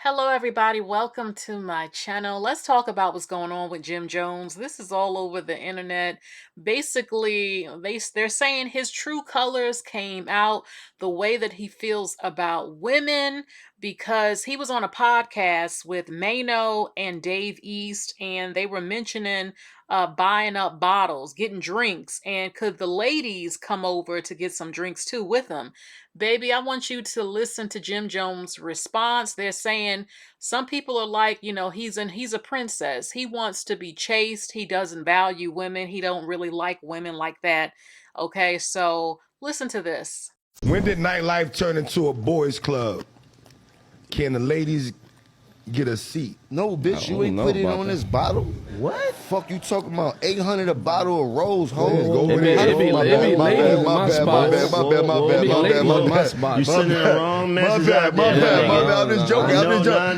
Hello, everybody. Welcome to my channel. Let's talk about what's going on with Jim Jones. This is all over the internet. Basically, they're saying his true colors came out, the way that he feels about women, because he was on a podcast with Mano and Dave East, and they were mentioning buying up bottles, getting drinks, and could the ladies come over to get some drinks too with them? Baby, I want you to listen to Jim Jones' response. They're saying some people are like, he's a princess. He wants to be chaste. He doesn't value women. He don't really like women like that. Okay, so listen to this. When did nightlife turn into a boys' club? Can the ladies get a seat? No, bitch, you ain't put it on this bottle. What? Fuck you talking about? 800 a bottle of Rose, ho. My bad. You sending the wrong message out there. I'm just joking.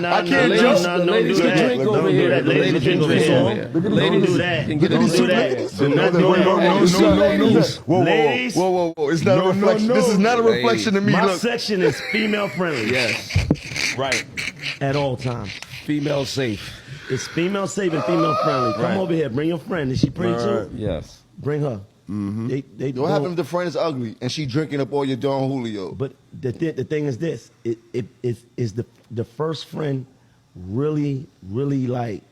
I can't joke. Ladies can drink over here. Ladies can drink over here. Don't do that. Don't do that. No. Ladies. Whoa. It's not a reflection. This is not a reflection of me. My section is female friendly. Yes. Right. At all times. Female safe. It's female safe and female friendly. Come over here. Bring your friend. Is she pretty too? Yes. Bring her. Mm-hmm. They What happened if the friend is ugly and she drinking up all your Don Julio? But the thing is this: is the first friend really like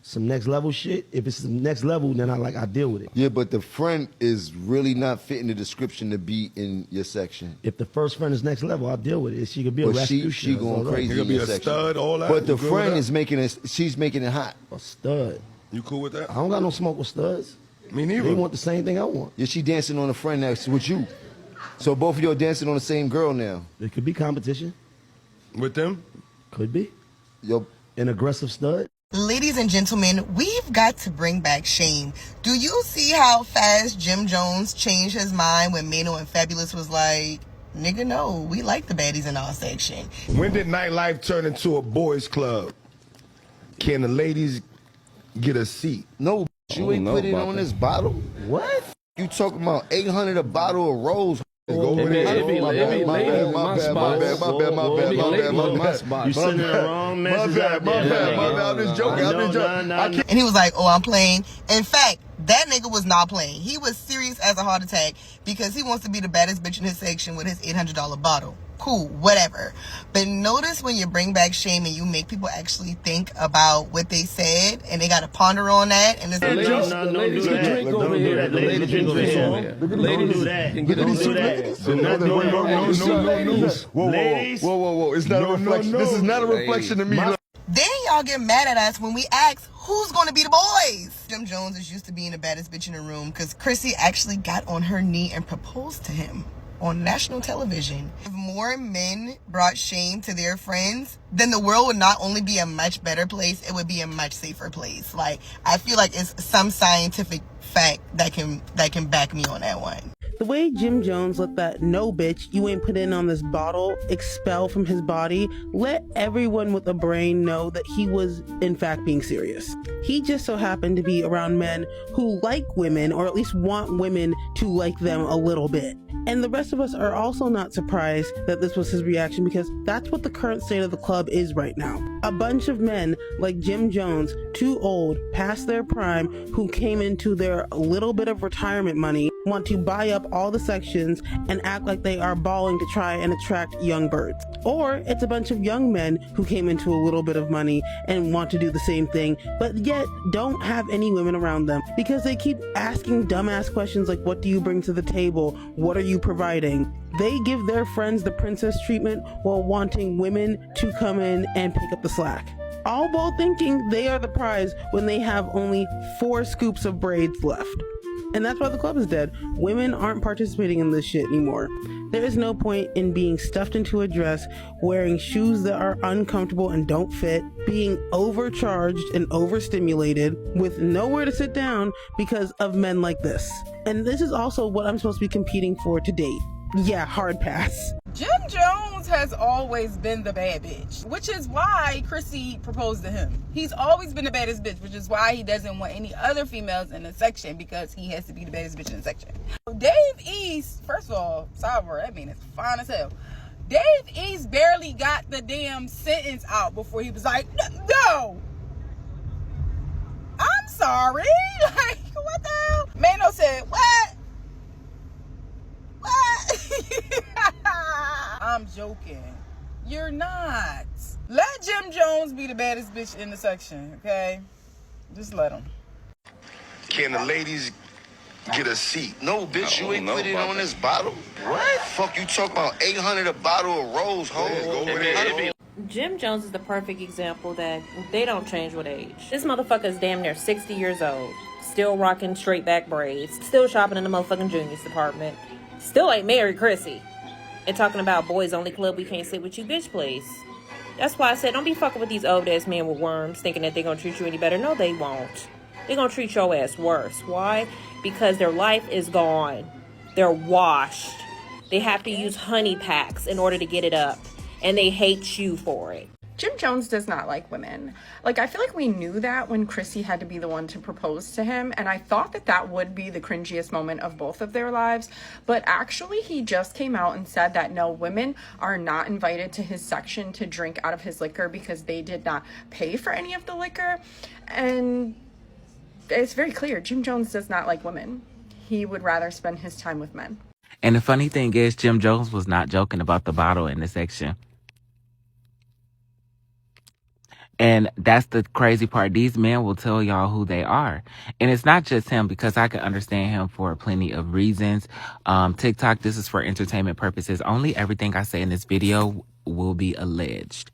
some next level shit? If it's some next level, then I deal with it. Yeah, but the friend is really not fitting the description to be in your section. If the first friend is next level, I'll deal with it. She could be a But rescue. she going crazy She could in be your a section. stud, all that. But the You good with friend that? is making it. She's making it hot. A stud. You cool with that? I don't got no smoke with studs. Me They neither. want the same thing I want. Yeah, she dancing on a friend next with you. So both of you are dancing on the same girl now. It could be competition. With them? Could be Yo, an aggressive stud. Ladies and gentlemen, we've got to bring back shame. Do you see how fast Jim Jones changed his mind when Mano and Fabulous was like, nigga, no, we like the baddies in our section. When did nightlife turn into a boys' club? Can the ladies get a seat? no, you ain't put it on this bottle. What? You talking about 800 a bottle of Rose? Go with it. It be ladies in my spot. You sending the wrong message out there. I'm just joking. And he was like, oh, I'm playing. In fact, that nigga was not playing. He was serious as a heart attack because he wants to be the baddest bitch in his section with his $800 bottle. Cool, whatever. But notice when you bring back shame and you make people actually think about what they said and they got to ponder on that. And it's Ladies can drink over here. Ladies can drink over here. Don't do that. Don't do that. Whoa. It's not a reflection. This is not a reflection of me. Then y'all get mad at us when we ask who's going to be the boys. Jim Jones is used to being the baddest bitch in the room because Chrissy actually got on her knee and proposed to him on national television. If more men brought shame to their friends, then the world would not only be a much better place, it would be a much safer place. Like, I feel like it's some scientific fact that can back me on that one. The way Jim Jones let that "no bitch, you ain't put in on this bottle" expel from his body let everyone with a brain know that he was in fact being serious. He just so happened to be around men who like women, or at least want women to like them a little bit. And the rest of us are also not surprised that this was his reaction, because that's what the current state of the club is right now. A bunch of men like Jim Jones, too old, past their prime, who came into their little bit of retirement money, want to buy up all the sections and act like they are balling to try and attract young birds. Or it's a bunch of young men who came into a little bit of money and want to do the same thing, but yet don't have any women around them because they keep asking dumbass questions like, what do you bring to the table? What are you providing? They give their friends the princess treatment while wanting women to come in and pick up the slack. All while thinking they are the prize when they have only 4 scoops of braids left. And that's why the club is dead. Women aren't participating in this shit anymore. There is no point in being stuffed into a dress, wearing shoes that are uncomfortable and don't fit, being overcharged and overstimulated, with nowhere to sit down because of men like this. And this is also what I'm supposed to be competing for to date. Yeah, hard pass. Jim Jones has always been the bad bitch, which is why Chrissy proposed to him. He's always been the baddest bitch, which is why he doesn't want any other females in the section, because he has to be the baddest bitch in the section. Dave East, first of all, sidebar, that man is fine as hell. Dave East barely got the damn sentence out before he was like, no, I'm sorry. Like, what the hell? Mano said, what? I'm joking. You're not. Let Jim Jones be the baddest bitch in the section, okay? Just let him. Can the ladies get a seat? No, bitch, you ain't put it on this bottle. What? Fuck you talking about 800 a bottle of Rose, ho? Jim Jones is the perfect example that they don't change with age. This motherfucker is damn near 60 years old. Still rocking straight back braids. Still shopping in the motherfucking juniors department. Still ain't married Chrissy. And talking about boys only club, we can't sit with you, bitch, please. That's why I said don't be fucking with these old ass men with worms thinking that they're gonna treat you any better. No, they won't. They're gonna treat your ass worse. Why? Because their life is gone. They're washed. They have to use honey packs in order to get it up. And they hate you for it. Jim Jones does not like women. Like, I feel like we knew that when Chrissy had to be the one to propose to him, and I thought that that would be the cringiest moment of both of their lives, but actually he just came out and said that no, women are not invited to his section to drink out of his liquor because they did not pay for any of the liquor, and it's very clear, Jim Jones does not like women. He would rather spend his time with men. And the funny thing is, Jim Jones was not joking about the bottle in the section. And that's the crazy part. These men will tell y'all who they are. And it's not just him, because I can understand him for plenty of reasons. TikTok, this is for entertainment purposes only. Everything I say in this video will be alleged.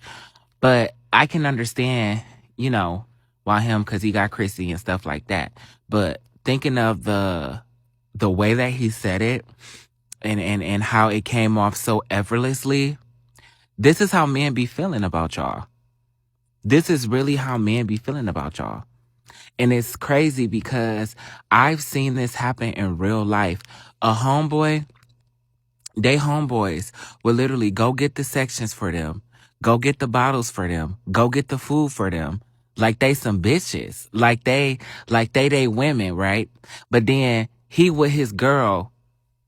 But I can understand, you know, why him, because he got Chrissy and stuff like that. But thinking of the way that he said it and how it came off so effortlessly, this is how men be feeling about y'all. This is really how men be feeling about y'all. And it's crazy because I've seen this happen in real life. A homeboy, they homeboys will literally go get the sections for them, go get the bottles for them, go get the food for them. Like they some bitches. Like they women, right? But then he with his girl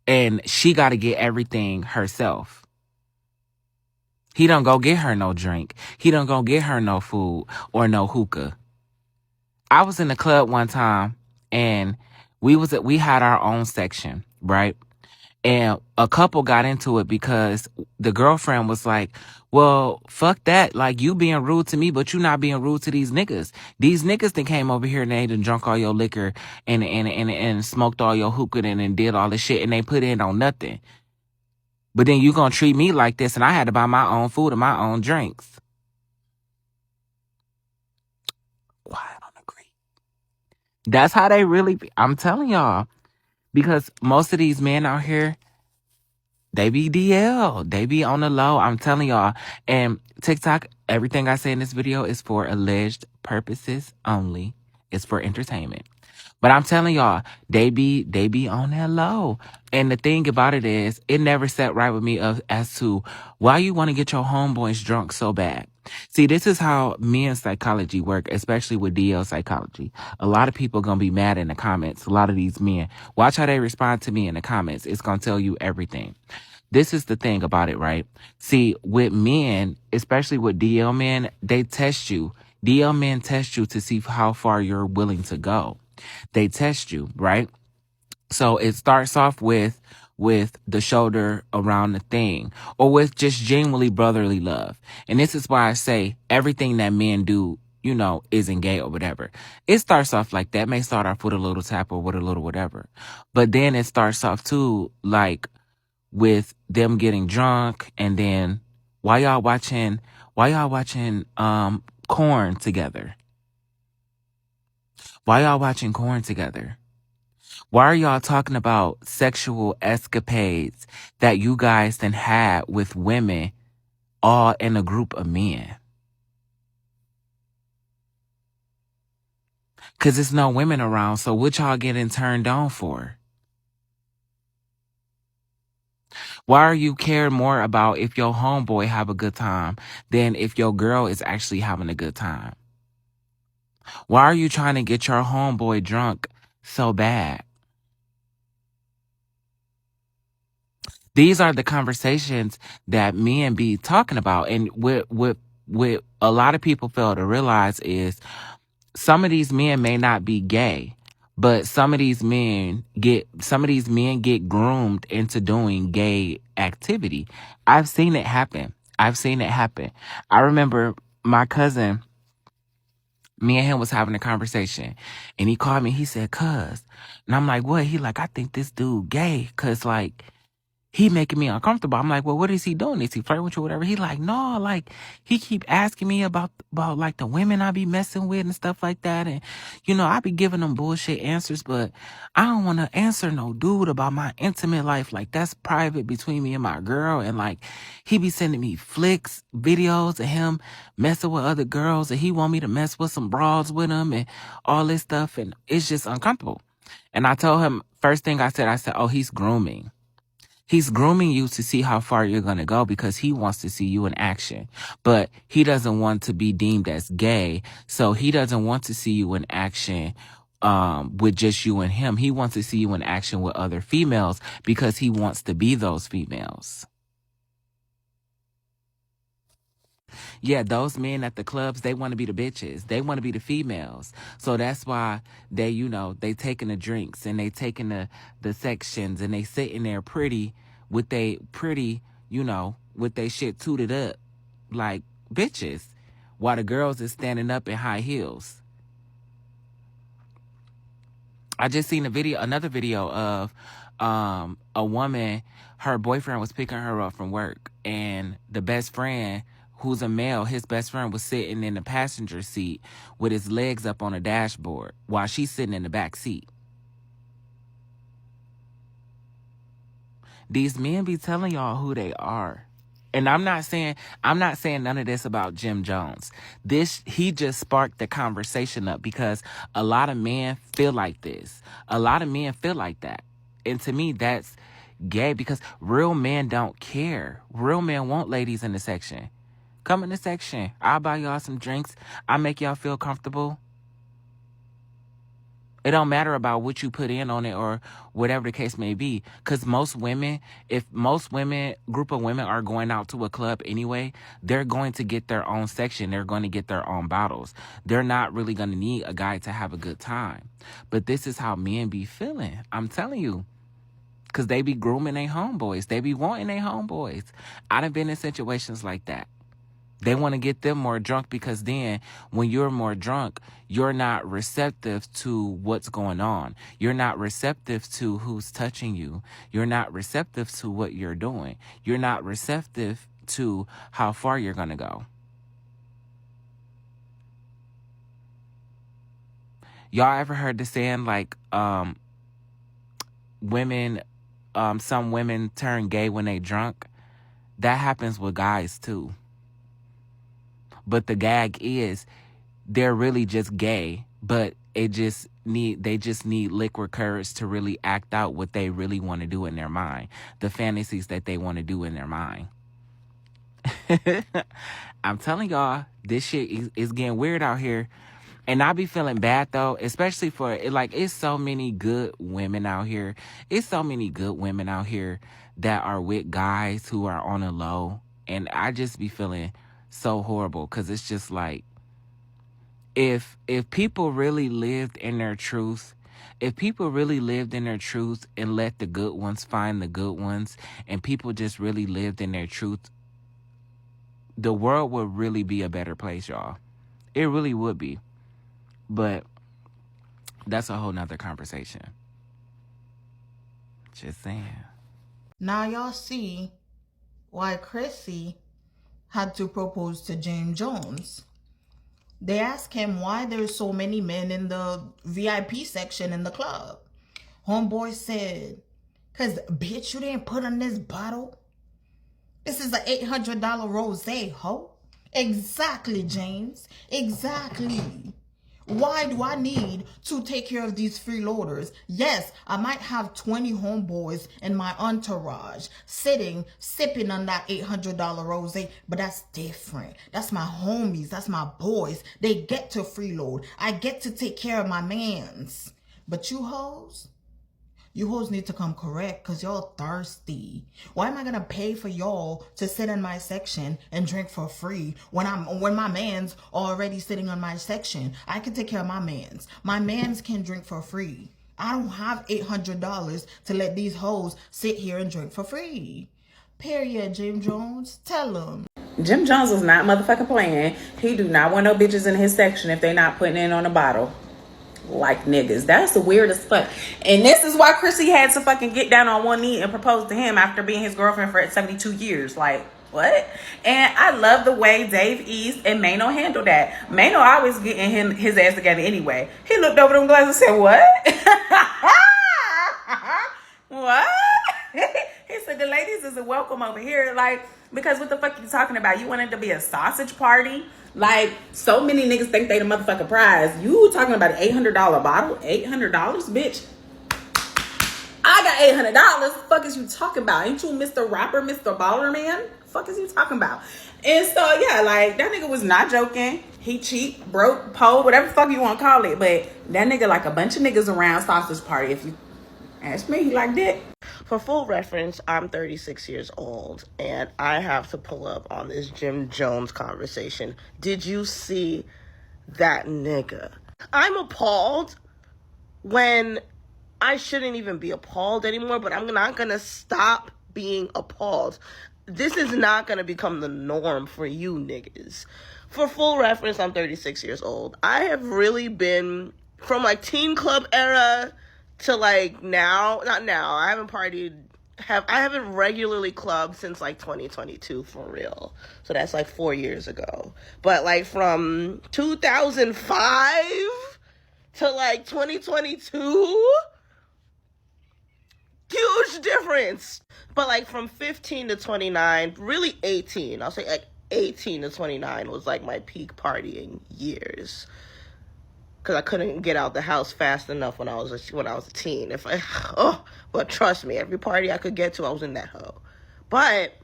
and she got to get everything herself. He don't go get her no drink. He don't go get her no food or no hookah. I was in the club one time and we had our own section, right? And a couple got into it because the girlfriend was like, well, fuck that. Like, you being rude to me, but you not being rude to these niggas. These niggas that came over here and they done drunk all your liquor and smoked all your hookah and did all this shit and they put in on nothing. But then you gonna treat me like this and I had to buy my own food and my own drinks. Well, I don't agree. That's how they really be. I'm telling y'all. Because most of these men out here, they be DL. They be on the low. I'm telling y'all. And TikTok, everything I say in this video is for alleged purposes only. It's for entertainment. But I'm telling y'all, they be on that low. And the thing about it is, it never sat right with me as to why you want to get your homeboys drunk so bad. See, this is how men's psychology work, especially with DL psychology. A lot of people going to be mad in the comments. A lot of these men. Watch how they respond to me in the comments. It's going to tell you everything. This is the thing about it, right? See, with men, especially with DL men, they test you. DL men test you to see how far you're willing to go. They test you, right? So it starts off with the shoulder around the thing, or with just genuinely brotherly love. And this is why I say everything that men do, you know, isn't gay or whatever. It starts off like that. It may start off with a little tap or with a little whatever. But then it starts off too, like with them getting drunk, and then why y'all watching Corn together? Why y'all watching Corn together? Why are y'all talking about sexual escapades that you guys then had with women all in a group of men? Because there's no women around, so what y'all getting turned on for? Why are you caring more about if your homeboy have a good time than if your girl is actually having a good time? Why are you trying to get your homeboy drunk so bad? These are the conversations that men be talking about. And what a lot of people fail to realize is some of these men may not be gay, but some of these men get groomed into doing gay activity. I've seen it happen. I remember my cousin, me and him was having a conversation, and he called me. He said, "Cuz," and I'm like, "What?" He like, "I think this dude gay, cuz like he making me uncomfortable." I'm like, "Well, what is he doing? Is he flirting with you, or whatever?" He like, "No, like he keep asking me about like the women I be messing with and stuff like that, and I be giving them bullshit answers, but I don't want to answer no dude about my intimate life. Like that's private between me and my girl, and like he be sending me flicks, videos of him messing with other girls, and he want me to mess with some broads with him and all this stuff, and it's just uncomfortable." And I told him, first thing I said, "Oh, he's grooming." He's grooming you to see how far you're going to go because he wants to see you in action. But he doesn't want to be deemed as gay. So he doesn't want to see you in action with just you and him. He wants to see you in action with other females because he wants to be those females. Yeah, those men at the clubs, they want to be the bitches. They want to be the females. So that's why they taking the drinks and they taking the sections and they sitting there pretty, with they shit tooted up like bitches, while the girls is standing up in high heels. I just seen another video of a woman, her boyfriend was picking her up from work, and the best friend, who's a male, his best friend was sitting in the passenger seat with his legs up on the dashboard while she's sitting in the back seat. These men be telling y'all who they are. And I'm not saying none of this about Jim Jones. He just sparked the conversation up because a lot of men feel like this. A lot of men feel like that. And to me, that's gay because real men don't care. Real men want ladies in the section. Come in the section. I'll buy y'all some drinks. I'll make y'all feel comfortable. It don't matter about what you put in on it or whatever the case may be. Because group of women are going out to a club anyway, they're going to get their own section. They're going to get their own bottles. They're not really going to need a guy to have a good time. But this is how men be feeling. I'm telling you. Because they be grooming their homeboys. They be wanting their homeboys. I done been in situations like that. They want to get them more drunk because then when you're more drunk, you're not receptive to what's going on. You're not receptive to who's touching you. You're not receptive to what you're doing. You're not receptive to how far you're going to go. Y'all ever heard the saying like some women turn gay when they drunk? That happens with guys too. But the gag is they're really just gay, but they just need liquid courage to really act out what they really want to do in their mind, the fantasies that they want to do in their mind. I'm telling y'all, this shit is getting weird out here. And I be feeling bad though, especially for it's so many good women out here. It's so many good women out here that are with guys who are on a low. And I just be feeling so horrible because it's just like if people really lived in their truth, and let the good ones find the good ones, and people just really lived in their truth, the world would really be a better place, y'all. It really would be. But that's a whole nother conversation. Just saying. Now y'all see why Chrissy had to propose to James Jones. They asked him why there's so many men in the VIP section in the club. Homeboy said, "Cause bitch, you didn't put on this bottle. This is an $800 rosé, ho." Exactly, James. Exactly. Why do I need to take care of these freeloaders? Yes, I might have 20 homeboys in my entourage sipping on that $800 rosé, but that's different. That's my homies. That's my boys. They get to freeload. I get to take care of my mans. But you hoes, You hoes need to come correct because y'all thirsty. Why am I gonna pay for y'all to sit in my section and drink for free when my man's already sitting on my section? I can take care of my man's. My man's can drink for free. I don't have $800 to let these hoes sit here and drink for free. Period, Jim Jones. Tell them. Jim Jones was not motherfucking playing. He do not want no bitches in his section if they not putting in on a bottle. Like niggas. That's the weirdest fuck. And this is why Chrissy had to fucking get down on one knee and propose to him after being his girlfriend for 72 years. Like, what? And I love the way Dave East and Mano handled that. Mano always getting his ass together anyway. He looked over them glasses and said, what? What? He said, the ladies isn't welcome over here. Like, because what the fuck you talking about? You wanted to be a sausage party? Like, so many niggas think they the motherfucking prize. You talking about an $800 bottle? $800, bitch? I got $800. Fuck is you talking about? Ain't you Mr. Rapper, Mr. Baller Man? Fuck is you talking about? And so, yeah, like, that nigga was not joking. He cheap, broke, poor, whatever the fuck you want to call it. But that nigga like a bunch of niggas around sausage party. If you ask me, he like that. For full reference, I'm 36 years old, and I have to pull up on this Jim Jones conversation. Did you see that nigga? I'm appalled when I shouldn't even be appalled anymore, but I'm not going to stop being appalled. This is not going to become the norm for you niggas. For full reference, I'm 36 years old. I have really been, from like teen club era to like now, not now, I haven't I haven't regularly clubbed since like 2022 for real. So that's like 4 years ago. But like from 2005 to like 2022, huge difference. But like from 15 to 29, really 18, I'll say like 18 to 29 was like my peak partying years. Because I couldn't get out the house fast enough when I was a teen. But trust me, every party I could get to, I was in that hoe. But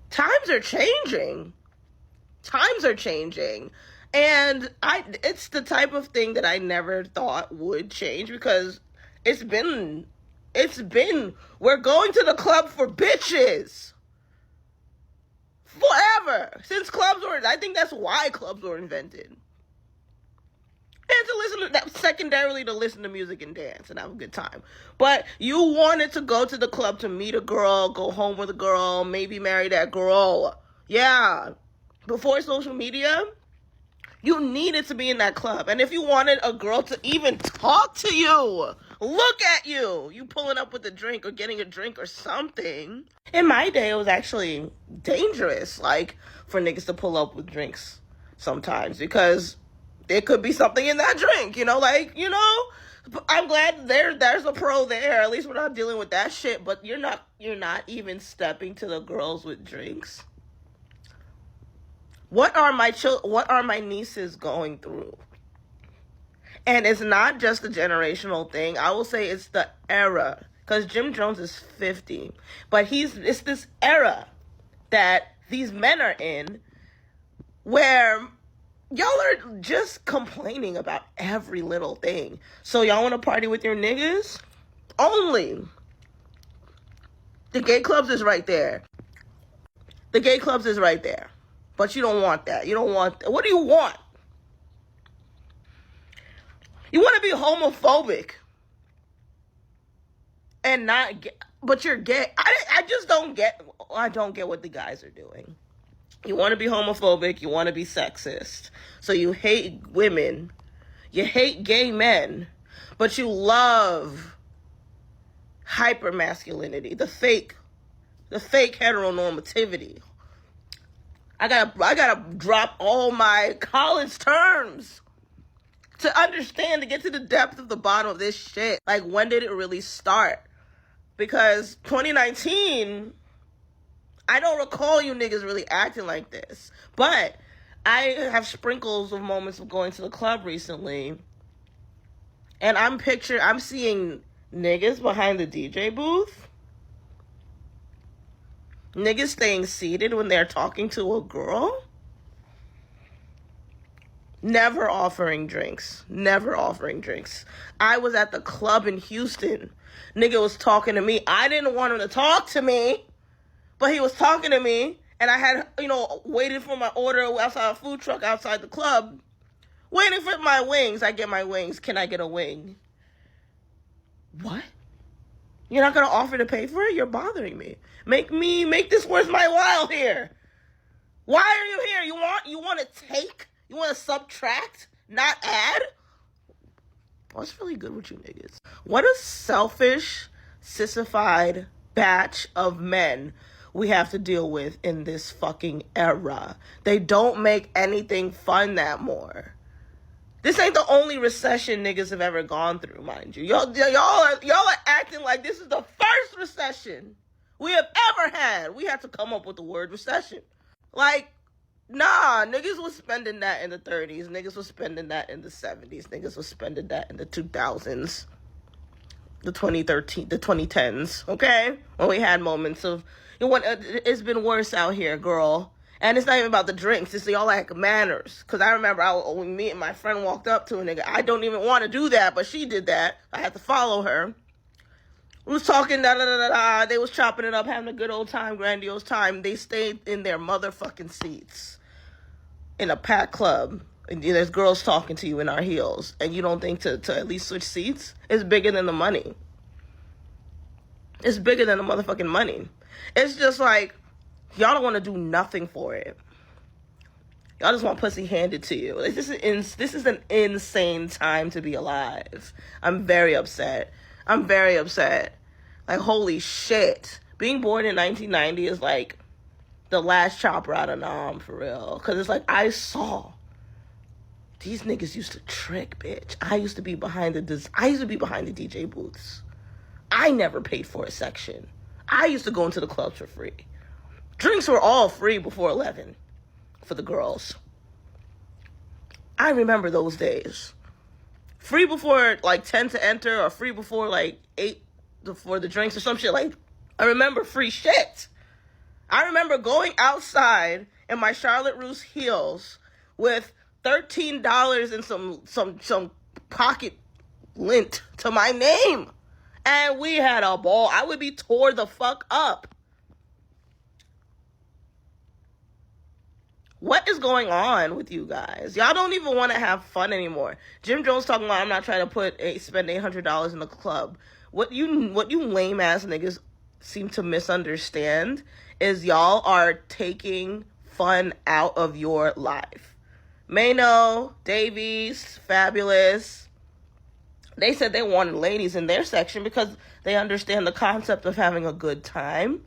times are changing. Times are changing. And it's the type of thing that I never thought would change, because it's been, we're going to the club for bitches. Forever. Since clubs were, I think that's why clubs were invented. And to listen to that, secondarily to listen to music and dance and have a good time. But you wanted to go to the club to meet a girl, go home with a girl, maybe marry that girl. Yeah. Before social media, you needed to be in that club. And if you wanted a girl to even talk to you, look at you, you pulling up with a drink or getting a drink or something. In my day, it was actually dangerous, like, for niggas to pull up with drinks sometimes, because there could be something in that drink, I'm glad there's a pro there. At least we're not dealing with that shit. But you're not even stepping to the girls with drinks. What are my nieces going through? And it's not just a generational thing. I will say it's the era, because Jim Jones is 50, but it's this era that these men are in, where y'all are just complaining about every little thing. So y'all want to party with your niggas? Only. The gay clubs is right there. The gay clubs is right there. But you don't want that. You don't want... What do you want? You want to be homophobic and not get... But you're gay. I just don't get... I don't get what the guys are doing. You want to be homophobic, you want to be sexist. So you hate women, you hate gay men, but you love hypermasculinity, the fake heteronormativity. I gotta drop all my college terms to understand, to get to the depth of the bottom of this shit. Like, when did it really start? Because 2019... I don't recall you niggas really acting like this. But I have sprinkles of moments of going to the club recently. And I'm seeing niggas behind the DJ booth. Niggas staying seated when they're talking to a girl. Never offering drinks. Never offering drinks. I was at the club in Houston. Nigga was talking to me. I didn't want him to talk to me, but he was talking to me. And I had, waited for my order outside a food truck outside the club. Waiting for my wings. I get my wings. Can I get a wing? What? You're not going to offer to pay for it? You're bothering me. Make this worth my while here. Why are you here? You want to take? You want to subtract? Not add? What's really good with you niggas? What a selfish, sissified batch of men we have to deal with in this fucking era. They don't make anything fun that more. This ain't the only recession niggas have ever gone through, mind you. Y'all are acting like this is the first recession we have ever had. We had to come up with the word recession. Like, nah, niggas was spending that in the 30s. Niggas was spending that in the 70s. Niggas was spending that in the 2000s. The 2010s, okay? When we had moments of, it's been worse out here, girl. And it's not even about the drinks. It's y'all like manners. Because I remember when me and my friend walked up to a nigga. I don't even want to do that, but she did that. I had to follow her. We was talking, da-da-da-da-da. They was chopping it up, having a good old time, grandiose time. They stayed in their motherfucking seats in a packed club. And there's girls talking to you in our heels. And you don't think to at least switch seats? It's bigger than the money. It's bigger than the motherfucking money. It's just like, y'all don't want to do nothing for it. Y'all just want pussy handed to you. This is an insane time to be alive. I'm very upset. Like, holy shit. Being born in 1990 is like the last chopper out of Nam, for real. Because it's like, I saw. These niggas used to trick, bitch. I used to be behind the DJ booths. I never paid for a section. I used to go into the clubs for free. Drinks were all free before 11 for the girls. I remember those days. Free before like 10 to enter, or free before like 8 for the drinks or some shit. Like, I remember free shit. I remember going outside in my Charlotte Russe heels with $13 and some pocket lint to my name. And we had a ball. I would be tore the fuck up. What is going on with you guys? Y'all don't even want to have fun anymore. Jim Jones talking about, I'm not trying to spend $800 in the club. What you lame ass niggas seem to misunderstand is y'all are taking fun out of your life. Mano, Davies, Fabulous, they said they wanted ladies in their section because they understand the concept of having a good time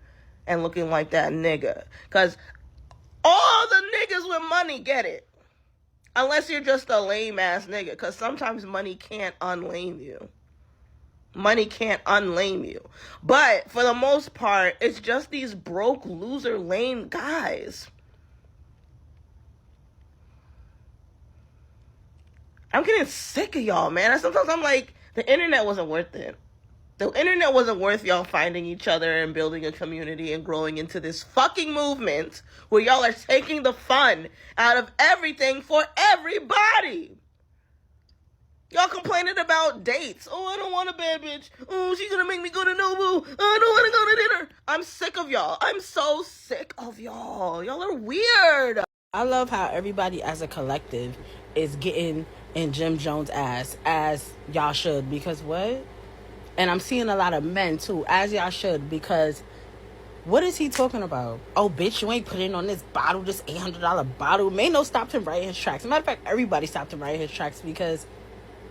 and looking like that nigga. Because all the niggas with money get it. Unless you're just a lame ass nigga. Because sometimes money can't unlame you. Money can't unlame you. But for the most part, it's just these broke, loser, lame guys. I'm getting sick of y'all, man. Sometimes I'm like, the internet wasn't worth it. The internet wasn't worth y'all finding each other and building a community and growing into this fucking movement where y'all are taking the fun out of everything for everybody. Y'all complaining about dates. Oh, I don't want a bad bitch. Oh, she's gonna make me go to Nobu. Oh, I don't want to go to dinner. I'm sick of y'all. I'm so sick of y'all. Y'all are weird. I love how everybody as a collective is getting in Jim Jones' ass, as y'all should, because what? And I'm seeing a lot of men too, as y'all should, because what is he talking about? Oh, bitch, you ain't putting on this bottle, this $800 bottle. Mano stopped him right in his tracks. As a matter of fact, everybody stopped him right in his tracks because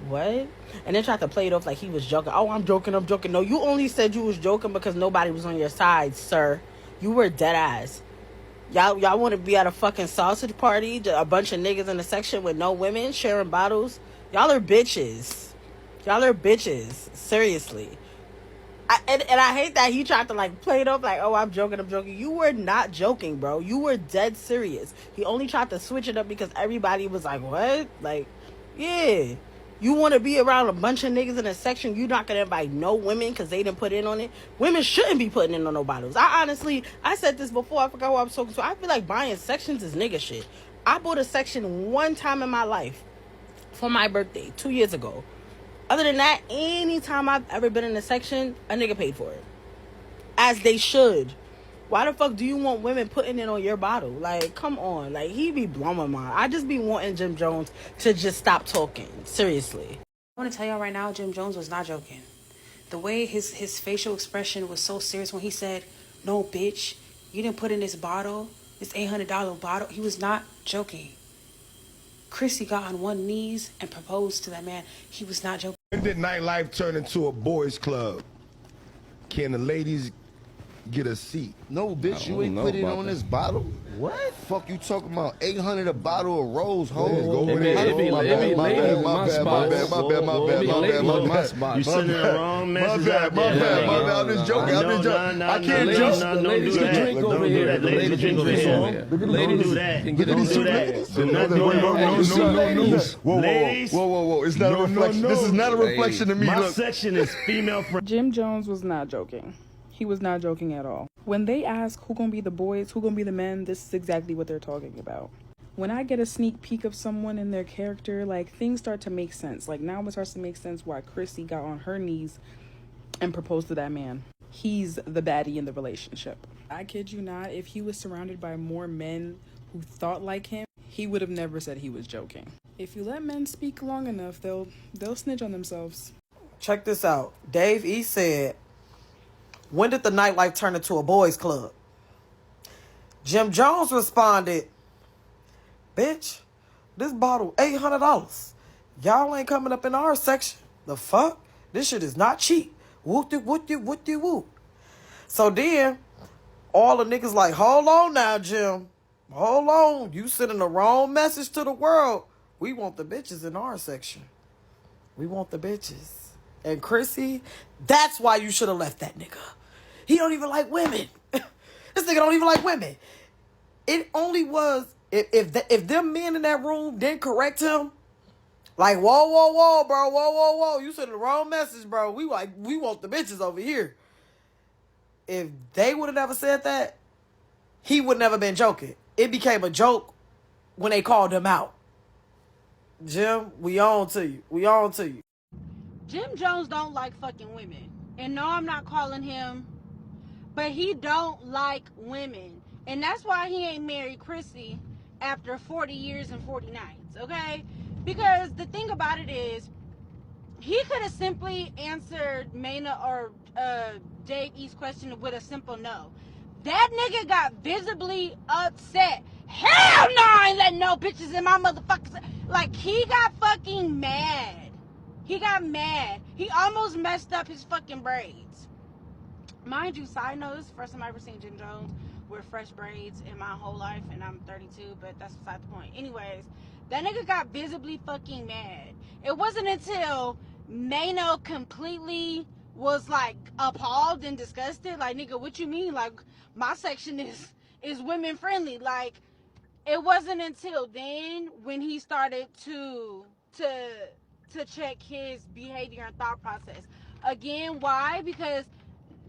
what? And then tried to play it off like he was joking. Oh, I'm joking. No, you only said you was joking because nobody was on your side, sir. You were dead ass. Y'all want to be at a fucking sausage party, a bunch of niggas in the section with no women sharing bottles? Y'all are bitches. Seriously. And I hate that he tried to like play it up like, oh, I'm joking. You were not joking, bro. You were dead serious. He only tried to switch it up because everybody was like, what? Like, yeah. You want to be around a bunch of niggas in a section, you're not going to invite no women because they didn't put in on it. Women shouldn't be putting in on no bottles. I said this before, I forgot what I was talking to. I feel like buying sections is nigga shit. I bought a section one time in my life for my birthday 2 years ago. Other than that, anytime I've ever been in a section, a nigga paid for it. As they should. Why the fuck do you want women putting it on your bottle? Like, come on. Like, he be blowing my mind. I just be wanting Jim Jones to just stop talking. Seriously. I want to tell y'all right now, Jim Jones was not joking. The way his facial expression was so serious when he said, "No, bitch, you didn't put in this bottle, this $800 bottle." He was not joking. Chrissy got on one knees and proposed to that man. He was not joking. When did nightlife turn into a boys club? Can the ladies get a seat? No, bitch, you ain't put it on this bottle. What? Fuck you talking about? 800 a bottle of Rose, homie. You sending the wrong message out there. I'm just joking. I can't joke. Ladies can drink over here. Ladies can drink over here. Don't do that. Look at these two ladies. Do not do that. Whoa. It's not a reflection. This is not a reflection of me. My section is female friendly. Jim Jones was not joking. He was not joking at all. When they ask who gonna be the boys, who gonna be the men, this is exactly what they're talking about. When I get a sneak peek of someone and their character, like, things start to make sense. Like, now it starts to make sense why Chrissy got on her knees and proposed to that man. He's the baddie in the relationship. I kid you not, if he was surrounded by more men who thought like him, he would have never said he was joking. If you let men speak long enough, they'll snitch on themselves. Check this out. Dave E said, "When did the nightlife turn into a boys club?" Jim Jones responded, "Bitch, this bottle $800. Y'all ain't coming up in our section. The fuck? This shit is not cheap. Whoop-de-whoop-de-whoop-de-whoop." So then, all the niggas like, hold on now, Jim. Hold on. You sending the wrong message to the world. We want the bitches in our section. We want the bitches. And Chrissy, that's why you should have left that nigga. He don't even like women. This nigga don't even like women. It only was, if them men in that room didn't correct him, like, whoa, bro, whoa. You sent the wrong message, bro. We want the bitches over here. If they would have never said that, he would never been joking. It became a joke when they called him out. Jim, we on to you. We on to you. Jim Jones don't like fucking women. And no, I'm not calling him, but he don't like women. And that's why he ain't married Chrissy after 40 years and 40 nights, okay? Because the thing about it is, he could have simply answered Maina or Dave E's question with a simple no. That nigga got visibly upset. Hell no, I ain't letting no bitches in my motherfuckers. Like, he got fucking mad. He got mad. He almost messed up his fucking braids. Mind you, side note, this is the first time I've ever seen Jim Jones with fresh braids in my whole life, and I'm 32, but that's beside the point. Anyways, that nigga got visibly fucking mad. It wasn't until Mano completely was, like, appalled and disgusted. Like, nigga, what you mean? Like, my section is women friendly. Like, it wasn't until then when he started to check his behavior and thought process. Again, why? Because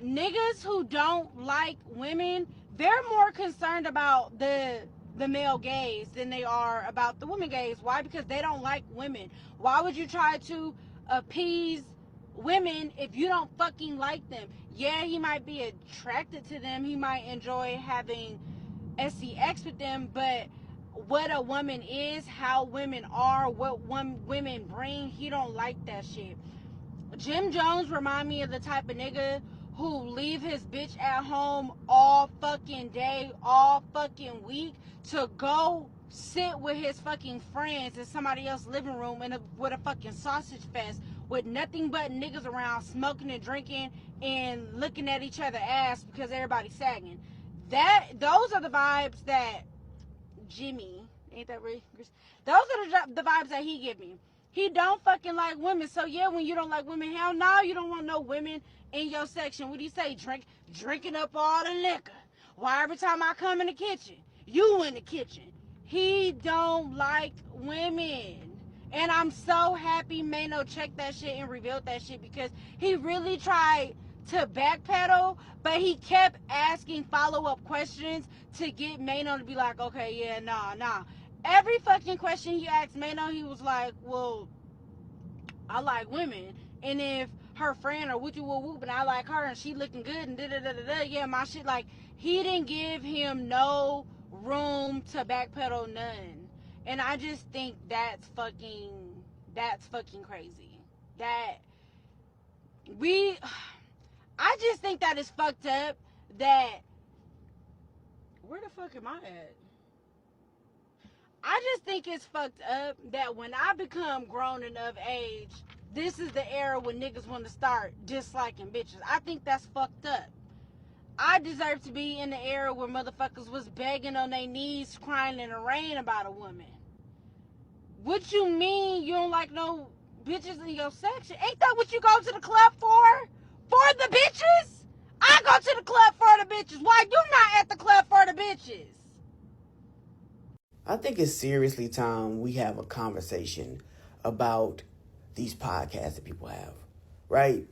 niggas who don't like women, they're more concerned about the male gaze than they are about the women gaze. Why? Because they don't like women. Why would you try to appease women if you don't fucking like them? Yeah, he might be attracted to them. He might enjoy having sex with them, but what a woman is, how women are, what women bring, he don't like that shit. Jim Jones remind me of the type of nigga who leave his bitch at home all fucking day, all fucking week to go sit with his fucking friends in somebody else's living room with a fucking sausage fest with nothing but niggas around smoking and drinking and looking at each other ass because everybody's sagging. Those are the vibes that Jimmy, ain't that right? Those are the vibes that he give me. He don't fucking like women. So yeah, when you don't like women, hell no, you don't want no women in your section. What do you say? Drinking up all the liquor. Why every time I come in the kitchen, you in the kitchen? He don't like women. And I'm so happy Mano checked that shit and revealed that shit, because he really tried to backpedal, but he kept asking follow-up questions to get Mano to be like, okay, yeah, nah. every fucking question he asked Mano, he was like, well, I like women. And if her friend or whoopie whoop whoop and I like her and she looking good and da da da da da, yeah, my shit, like, he didn't give him no room to backpedal none. And I just think that's fucking crazy. That we, I just think that is fucked up that, where the fuck am I at? I just think it's fucked up that when I become grown enough age, this is the era when niggas want to start disliking bitches. I think that's fucked up. I deserve to be in the era where motherfuckers was begging on their knees, crying in the rain about a woman. What you mean you don't like no bitches in your section? Ain't that what you go to the club for? For the bitches? I go to the club for the bitches. Why you not at the club for the bitches? I think it's seriously time we have a conversation about these podcasts that people have, right?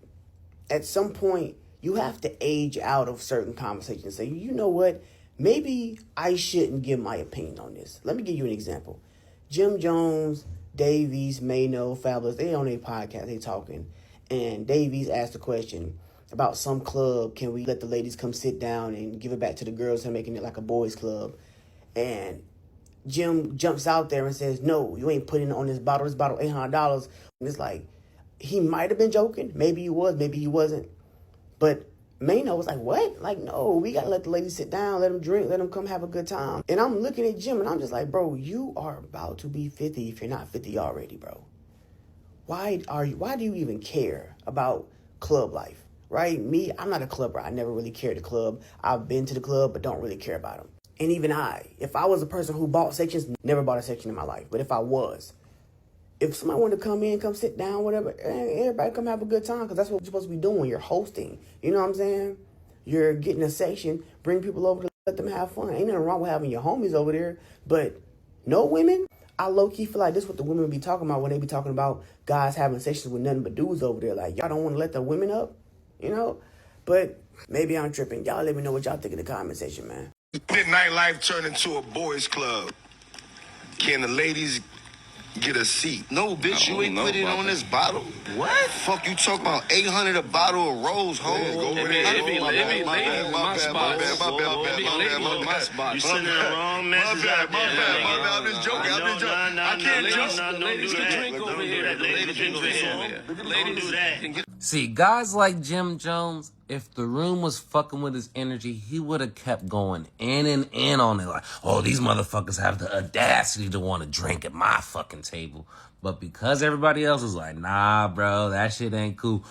At some point, you have to age out of certain conversations and say, you know what? Maybe I shouldn't give my opinion on this. Let me give you an example. Jim Jones, Davies, Mano, Fabulous, they on their podcast, they talking. And Davies asked a question about some club. Can we let the ladies come sit down and give it back to the girls and making it like a boys club? And Jim jumps out there and says, no, you ain't putting on this bottle $800. And it's like, he might have been joking. Maybe he was, maybe he wasn't. But Mano was like, what? Like, no, we got to let the ladies sit down, let them drink, let them come have a good time. And I'm looking at Jim and I'm just like, bro, you are about to be 50 if you're not 50 already, bro. Why do you even care about club life, right? Me, I'm not a clubber. I never really cared the club. I've been to the club, but don't really care about them. And even if I was a person who bought sections, never bought a section in my life. But if if somebody wanted to come in, come sit down, whatever, everybody come have a good time because that's what you're supposed to be doing. You're hosting. You know what I'm saying? You're getting a section, bring people over to let them have fun. Ain't nothing wrong with having your homies over there. But no women? I low-key feel like this is what the women be talking about when they be talking about guys having sections with nothing but dudes over there. Like, y'all don't want to let the women up, you know? But maybe I'm tripping. Y'all let me know what y'all think in the comment section, man. Did nightlife turn into a boys club? Can the ladies get a seat? No, bitch, you ain't put it on this bottle. What? Fuck you talking about? 800 a bottle of rose, ho. It be ladies in my spot. My spot. You sending the wrong message out there. I'm just joking. I can't joke. Ladies can drink over here. Ladies can drink over here. Don't do that. See, guys like Jim Jones, if the room was fucking with his energy, he would have kept going in and in on it. Like, oh, these motherfuckers have the audacity to want to drink at my fucking table. But because everybody else was like, nah, bro, that shit ain't cool.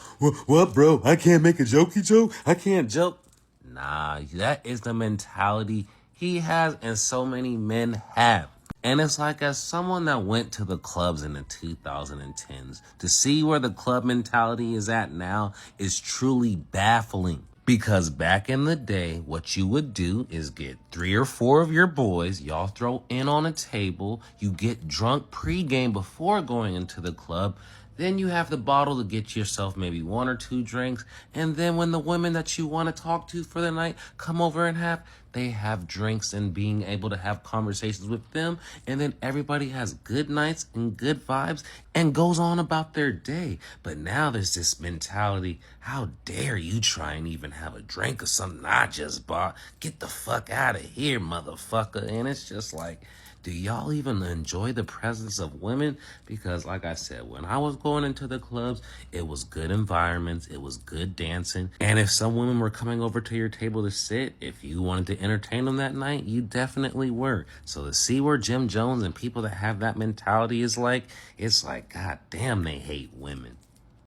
What, bro? I can't make a jokey joke? I can't joke? Nah, that is the mentality he has and so many men have. And it's like, as someone that went to the clubs in the 2010s, to see where the club mentality is at now is truly baffling. Because back in the day, what you would do is get 3 or 4 of your boys, y'all throw in on a table, you get drunk pregame before going into the club, then you have the bottle to get yourself maybe 1 or 2 drinks, and then when the women that you want to talk to for the night come over and they have drinks and being able to have conversations with them, and then everybody has good nights and good vibes and goes on about their day. But now there's this mentality, how dare you try and even have a drink of something I just bought? Get the fuck out of here, motherfucker. And it's just like, do y'all even enjoy the presence of women? Because like I said, when I was going into the clubs, it was good environments, it was good dancing. And if some women were coming over to your table to sit, if you wanted to entertain them that night, you definitely were. So to see where Jim Jones and people that have that mentality is like, it's like, god damn, they hate women.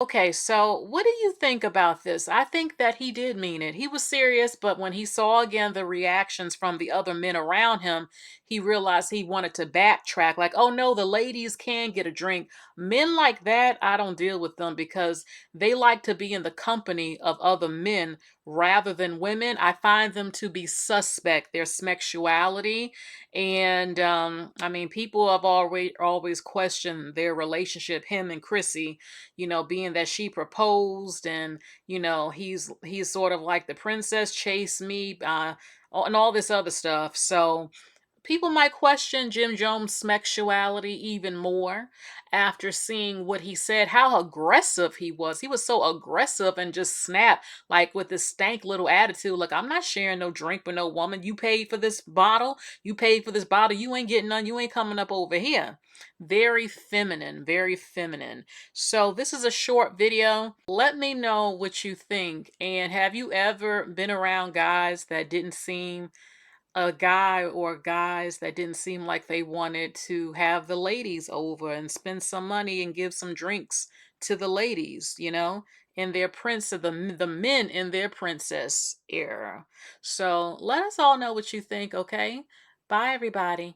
Okay, so what do you think about this? I think that he did mean it. He was serious, but when he saw again the reactions from the other men around him, he realized he wanted to backtrack. Like, oh no, the ladies can get a drink. Men like that, I don't deal with them because they like to be in the company of other men rather than women. I find them to be suspect, their sexuality. And I mean, people have always questioned their relationship, him and Chrissy, being that she proposed and, he's sort of like the princess chased me, and all this other stuff. So people might question Jim Jones' sexuality even more after seeing what he said, how aggressive he was. He was so aggressive and just snapped, like with this stank little attitude. Like, I'm not sharing no drink with no woman. You paid for this bottle. You paid for this bottle. You ain't getting none. You ain't coming up over here. Very feminine, very feminine. So this is a short video. Let me know what you think. And have you ever been around guys that didn't seem a guy or guys that didn't seem like they wanted to have the ladies over and spend some money and give some drinks to the ladies, you know, in their the men in their princess era. So let us all know what you think, okay? Bye, everybody.